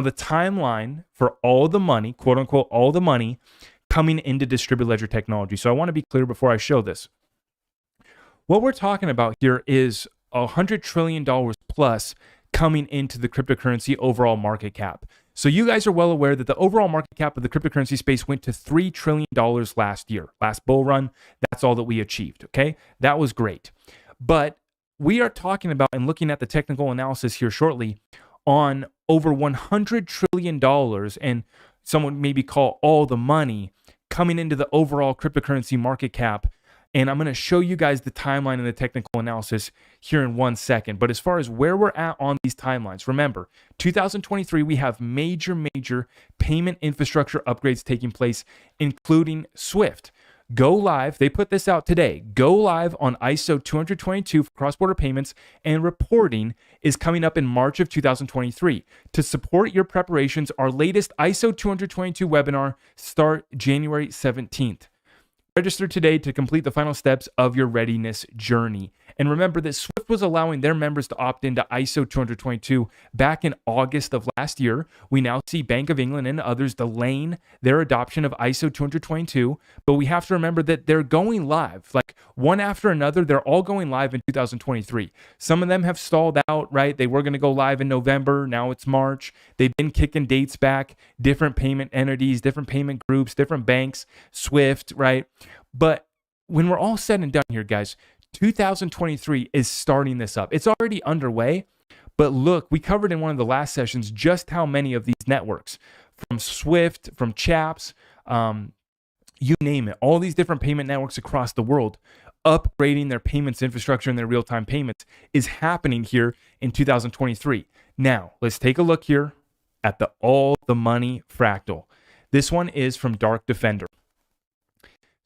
the timeline for all the money, quote unquote, all the money coming into distributed ledger technology. So I want to be clear before I show this. What we're talking about here is $100 trillion plus coming into the cryptocurrency overall market cap. So you guys are well aware that the overall market cap of the cryptocurrency space went to $3 trillion last year. Last bull run, that's all that we achieved, okay? That was great. But we are talking about and looking at the technical analysis here shortly on over $100 trillion, and someone maybe call all the money coming into the overall cryptocurrency market cap. And I'm going to show you guys the timeline and the technical analysis here in 1 second. But as far as where we're at on these timelines, remember, 2023, we have major payment infrastructure upgrades taking place, including SWIFT. Go live, they put this out today. Go live on ISO 222 for cross-border payments, and reporting is coming up in March of 2023. To support your preparations, our latest ISO 222 webinar starts January 17th. Register today to complete the final steps of your readiness journey. And remember that SWIFT was allowing their members to opt into ISO 222 back in August of last year. We now see Bank of England and others delaying their adoption of ISO 222, but we have to remember that they're going live. Like one after another, they're all going live in 2023. Some of them have stalled out, right? They were going to go live in November. Now it's March. They've been kicking dates back, different payment entities, different payment groups, different banks, SWIFT, right? But when we're all said and done here, guys, 2023 is starting this up. It's already underway, but look, we covered in one of the last sessions just how many of these networks, from SWIFT, from CHAPS, you name it, all these different payment networks across the world, upgrading their payments infrastructure and their real-time payments is happening here in 2023. Now, let's take a look here at the all the money fractal. This one is from Dark Defender.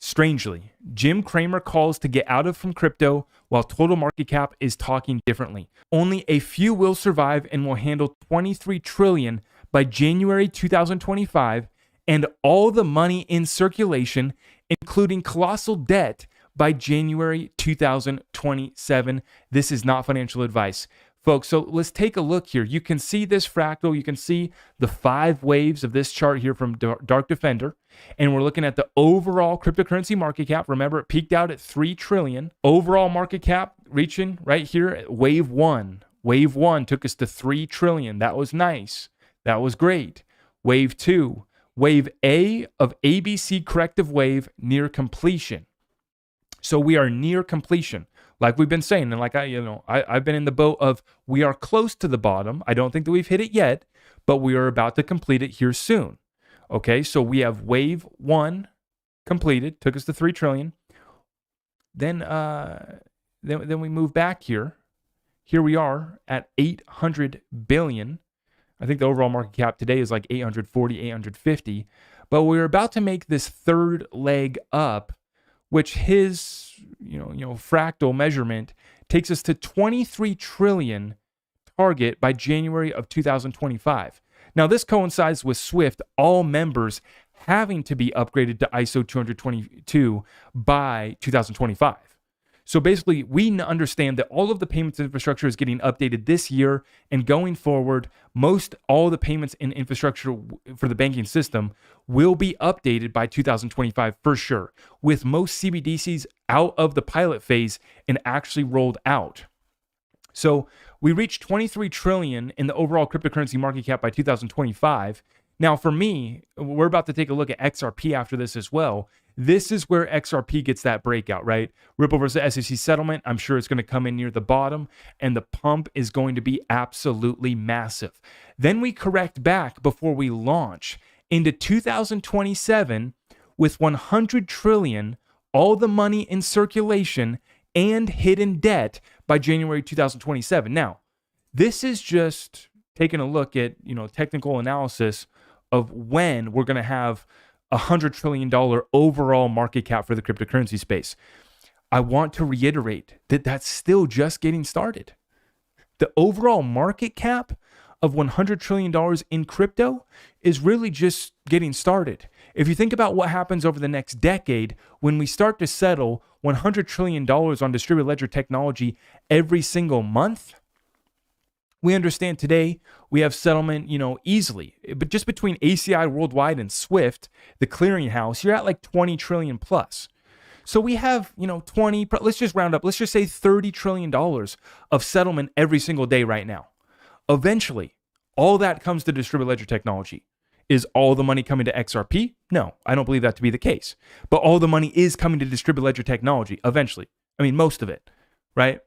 Strangely, Jim Cramer calls to get out of from crypto while total market cap is talking differently. Only a few will survive and will handle 23 trillion by January 2025, and all the money in circulation, including colossal debt, by January 2027. This is not financial advice, folks. So let's take a look here. You can see this fractal. You can see the 5 waves of this chart here from Dark Defender. And we're looking at the overall cryptocurrency market cap. Remember, it peaked out at 3 trillion. Overall market cap reaching right here at wave 1. Wave 1 took us to 3 trillion. That was nice. That was great. Wave 2. Wave A of ABC corrective wave near completion. So we are near completion. Like we've been saying, and like I've been in the boat of we are close to the bottom. I don't think that we've hit it yet, but we are about to complete it here soon. Okay, so we have wave 1 completed, took us to 3 trillion. Then we move back here. Here we are at 800 billion. I think the overall market cap today is like 840, 850. But we're about to make this third leg up, which his fractal measurement takes us to 23 trillion target by January of 2025. Now, this coincides with SWIFT, all members having to be upgraded to ISO 222 by 2025. So basically, we understand that all of the payments infrastructure is getting updated this year, and going forward, all the payments in infrastructure for the banking system will be updated by 2025 for sure, with most CBDCs out of the pilot phase and actually rolled out. So we reached 23 trillion in the overall cryptocurrency market cap by 2025. Now, for me, we're about to take a look at XRP after this as well. This is where XRP gets that breakout, right? Ripple versus SEC settlement, I'm sure it's going to come in near the bottom, and the pump is going to be absolutely massive. Then we correct back before we launch into 2027 with 100 trillion, all the money in circulation, and hidden debt by January 2027. Now, this is just taking a look at, technical analysis of when we're going to have $100 trillion overall market cap for the cryptocurrency space. I want to reiterate that that's still just getting started. The overall market cap of $100 trillion in crypto is really just getting started. If you think about what happens over the next decade, when we start to settle $100 trillion on distributed ledger technology every single month, we understand today we have settlement, easily. But just between ACI Worldwide and Swift, the clearinghouse, you're at like 20 trillion plus. So we have, 20, let's just round up, let's just say $30 trillion of settlement every single day right now. Eventually, all that comes to distributed ledger technology. Is all the money coming to XRP? No, I don't believe that to be the case. But all the money is coming to distributed ledger technology eventually. I mean, most of it, right?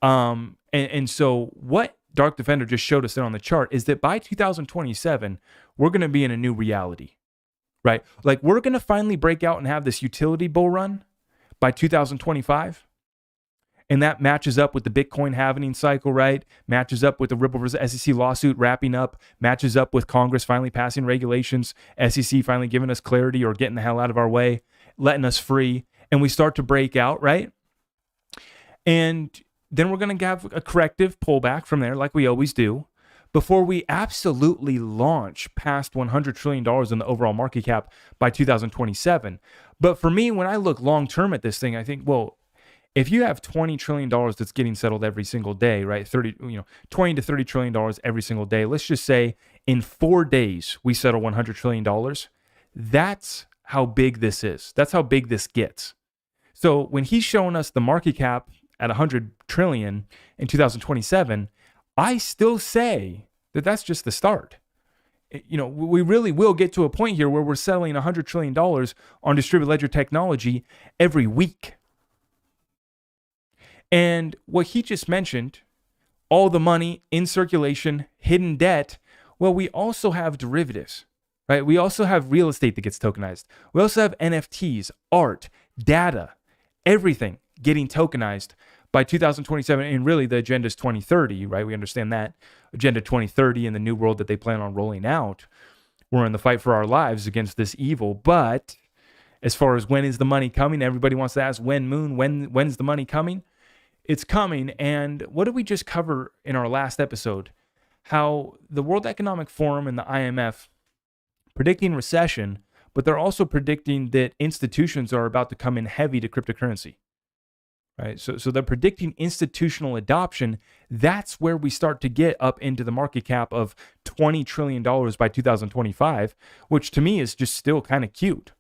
And so what Dark Defender just showed us there on the chart is that by 2027, we're going to be in a new reality, right? Like we're going to finally break out and have this utility bull run by 2025. And that matches up with the Bitcoin halving cycle, right? Matches up with the Ripple versus SEC lawsuit wrapping up, matches up with Congress finally passing regulations, SEC finally giving us clarity or getting the hell out of our way, letting us free, and we start to break out, right? And then we're going to have a corrective pullback from there like we always do before we absolutely launch past $100 trillion in the overall market cap by 2027. But for me, when I look long term at this thing, I think, well, if you have $20 trillion that's getting settled every single day, right? 20 to $30 trillion every single day. Let's just say in 4 days, we settle $100 trillion. That's how big this is. That's how big this gets. So when he's showing us the market cap at 100 trillion in 2027, I still say that that's just the start. We really will get to a point here where we're selling $100 trillion on distributed ledger technology every week. And what he just mentioned, all the money in circulation, hidden debt, well, we also have derivatives, right? We also have real estate that gets tokenized. We also have NFTs, art, data, everything getting tokenized by 2027. And really the agenda is 2030, right? We understand that. Agenda 2030 and the new world that they plan on rolling out. We're in the fight for our lives against this evil. But as far as when is the money coming, everybody wants to ask when's the money coming? It's coming. And what did we just cover in our last episode? How the World Economic Forum and the IMF predicting recession, but they're also predicting that institutions are about to come in heavy to cryptocurrency, right? So they're predicting institutional adoption. That's where we start to get up into the market cap of $20 trillion by 2025, which to me is just still kind of cute.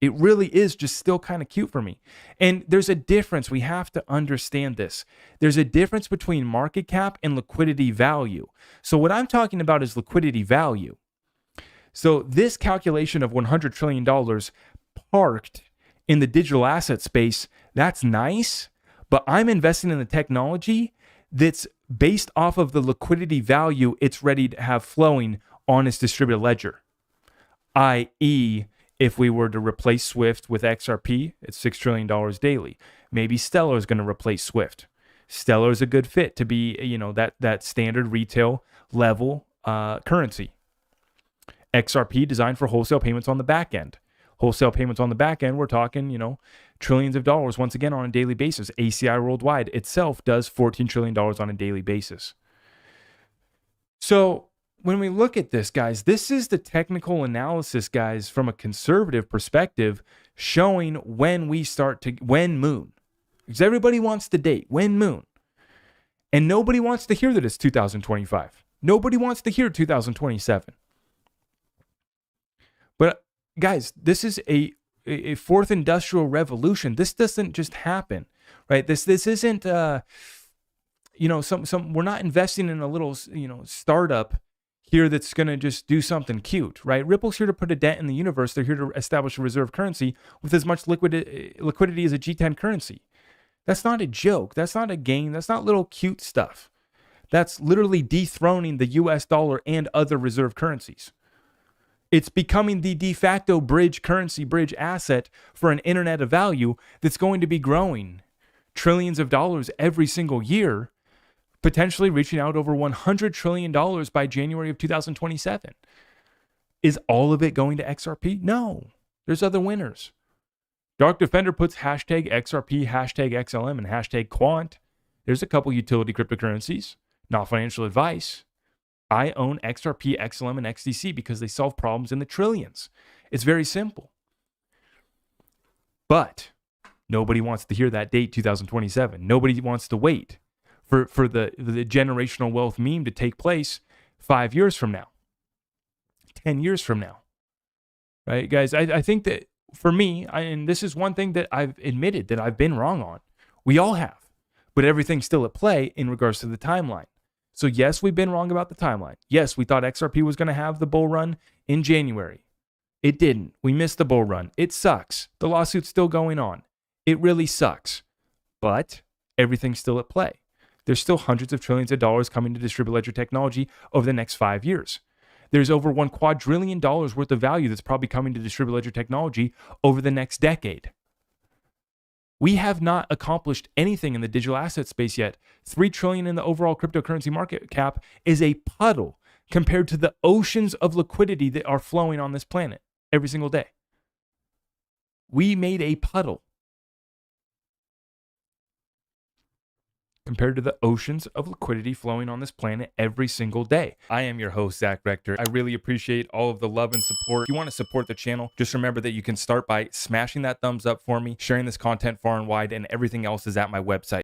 It really is just still kind of cute for me. And there's a difference. We have to understand this. There's a difference between market cap and liquidity value. So what I'm talking about is liquidity value. So this calculation of $100 trillion parked in the digital asset space, that's nice, but I'm investing in the technology that's based off of the liquidity value it's ready to have flowing on its distributed ledger, i.e., if we were to replace Swift with XRP, it's $6 trillion daily. Maybe Stellar is going to replace Swift. Stellar is a good fit to be, that standard retail level currency. XRP designed for wholesale payments on the back end. Wholesale payments on the back end, we're talking, trillions of dollars once again on a daily basis. ACI Worldwide itself does $14 trillion on a daily basis. So when we look at this, guys, this is the technical analysis, guys, from a conservative perspective, showing when moon. Because everybody wants the date, when moon. And nobody wants to hear that it's 2025. Nobody wants to hear 2027. But guys, this is a fourth industrial revolution. This doesn't just happen, right? This isn't, we're not investing in a little, startup here that's going to just do something cute, right? Ripple's here to put a dent in the universe. They're here to establish a reserve currency with as much liquidity as a G10 currency. That's not a joke. That's not a game. That's not little cute stuff. That's literally dethroning the US dollar and other reserve currencies. It's becoming the de facto bridge asset for an internet of value that's going to be growing trillions of dollars every single year, potentially reaching out over $100 trillion by January of 2027. Is all of it going to XRP? No. There's other winners. Dark Defender puts hashtag XRP, hashtag XLM, and hashtag Quant. There's a couple utility cryptocurrencies. Not financial advice. I own XRP, XLM, and XDC because they solve problems in the trillions. It's very simple. But nobody wants to hear that date, 2027. Nobody wants to wait for the generational wealth meme to take place 5 years from now, 10 years from now, right? Guys, I think that for me, and this is one thing that I've admitted that I've been wrong on. We all have, but everything's still at play in regards to the timeline. So yes, we've been wrong about the timeline. Yes, we thought XRP was going to have the bull run in January. It didn't. We missed the bull run. It sucks. The lawsuit's still going on. It really sucks. But everything's still at play. There's still hundreds of trillions of dollars coming to distributed ledger technology over the next 5 years. There's over $1 quadrillion worth of value that's probably coming to distributed ledger technology over the next decade. We have not accomplished anything in the digital asset space yet. $3 trillion in the overall cryptocurrency market cap is a puddle compared to the oceans of liquidity that are flowing on this planet every single day. We made a puddle compared to the oceans of liquidity flowing on this planet every single day. I am your host, Zach Rector. I really appreciate all of the love and support. If you want to support the channel, just remember that you can start by smashing that thumbs up for me, sharing this content far and wide, and everything else is at my website.